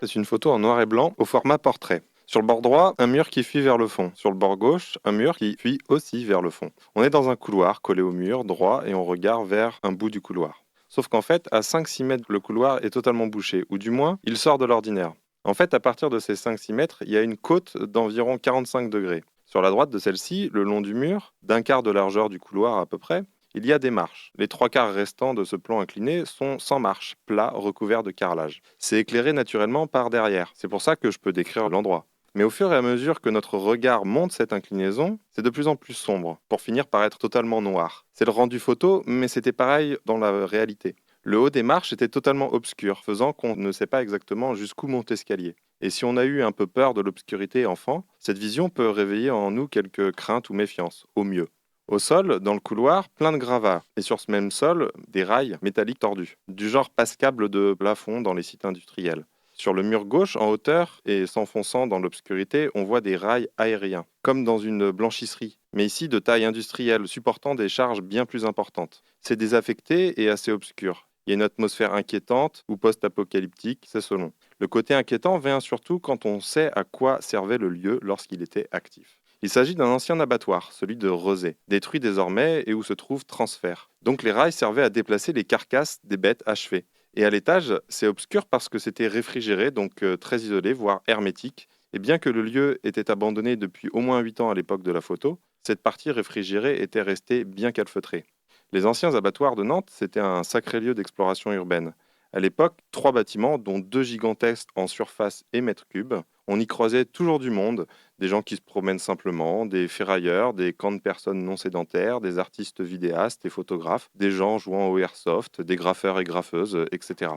C'est une photo en noir et blanc au format portrait. Sur le bord droit, un mur qui fuit vers le fond. Sur le bord gauche, un mur qui fuit aussi vers le fond. On est dans un couloir collé au mur droit et on regarde vers un bout du couloir. Sauf qu'en fait, à 5-6 mètres, le couloir est totalement bouché, ou du moins, il sort de l'ordinaire. En fait, à partir de ces 5-6 mètres, il y a une côte d'environ 45 degrés. Sur la droite de celle-ci, le long du mur, d'un quart de largeur du couloir à peu près, il y a des marches. Les trois quarts restants de ce plan incliné sont sans marches, plats, recouverts de carrelage. C'est éclairé naturellement par derrière. C'est pour ça que je peux décrire l'endroit. Mais au fur et à mesure que notre regard monte cette inclinaison, c'est de plus en plus sombre, pour finir par être totalement noir. C'est le rendu photo, mais c'était pareil dans la réalité. Le haut des marches était totalement obscur, faisant qu'on ne sait pas exactement jusqu'où monte l'escalier. Et si on a eu un peu peur de l'obscurité enfant, cette vision peut réveiller en nous quelques craintes ou méfiances, au mieux. Au sol, dans le couloir, plein de gravats, et sur ce même sol, des rails métalliques tordus, du genre passe-câble de plafond dans les sites industriels. Sur le mur gauche, en hauteur et s'enfonçant dans l'obscurité, on voit des rails aériens, comme dans une blanchisserie, mais ici de taille industrielle, supportant des charges bien plus importantes. C'est désaffecté et assez obscur. Il y a une atmosphère inquiétante ou post-apocalyptique, c'est selon. Le côté inquiétant vient surtout quand on sait à quoi servait le lieu lorsqu'il était actif. Il s'agit d'un ancien abattoir, celui de Rezé, détruit désormais et où se trouve Transfert. Donc les rails servaient à déplacer les carcasses des bêtes achevées. Et à l'étage, c'est obscur parce que c'était réfrigéré, donc très isolé, voire hermétique. Et bien que le lieu était abandonné depuis au moins 8 ans à l'époque de la photo, cette partie réfrigérée était restée bien calfeutrée. Les anciens abattoirs de Nantes, c'était un sacré lieu d'exploration urbaine. À l'époque, 3 bâtiments, dont 2 gigantesques en surface et mètres cubes. On y croisait toujours du monde, des gens qui se promènent simplement, des ferrailleurs, des camps de personnes non sédentaires, des artistes vidéastes et photographes, des gens jouant au airsoft, des graffeurs et graffeuses, etc.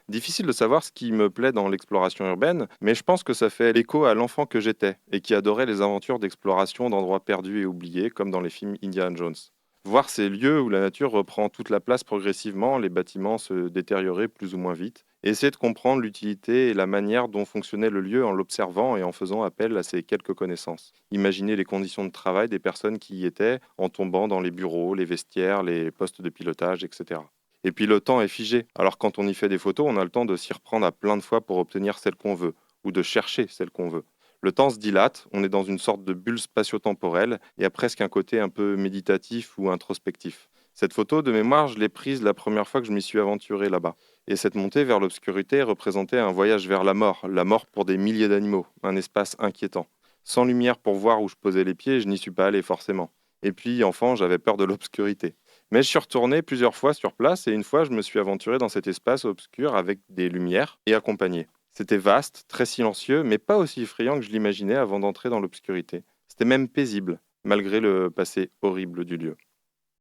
Difficile de savoir ce qui me plaît dans l'exploration urbaine, mais je pense que ça fait l'écho à l'enfant que j'étais et qui adorait les aventures d'exploration d'endroits perdus et oubliés, comme dans les films Indiana Jones. Voir ces lieux où la nature reprend toute la place progressivement, les bâtiments se détériorer plus ou moins vite, et essayer de comprendre l'utilité et la manière dont fonctionnait le lieu en l'observant et en faisant appel à ces quelques connaissances. Imaginer les conditions de travail des personnes qui y étaient en tombant dans les bureaux, les vestiaires, les postes de pilotage, etc. Et puis le temps est figé, alors quand on y fait des photos, on a le temps de s'y reprendre à plein de fois pour obtenir celle qu'on veut, ou de chercher celle qu'on veut. Le temps se dilate, on est dans une sorte de bulle spatio-temporelle, et a presque un côté un peu méditatif ou introspectif. Cette photo, de mémoire, je l'ai prise la première fois que je m'y suis aventuré là-bas. Et cette montée vers l'obscurité représentait un voyage vers la mort pour des milliers d'animaux, un espace inquiétant. Sans lumière pour voir où je posais les pieds, je n'y suis pas allé forcément. Et puis, enfant, j'avais peur de l'obscurité. Mais je suis retourné plusieurs fois sur place et une fois, je me suis aventuré dans cet espace obscur avec des lumières et accompagné. C'était vaste, très silencieux, mais pas aussi effrayant que je l'imaginais avant d'entrer dans l'obscurité. C'était même paisible, malgré le passé horrible du lieu.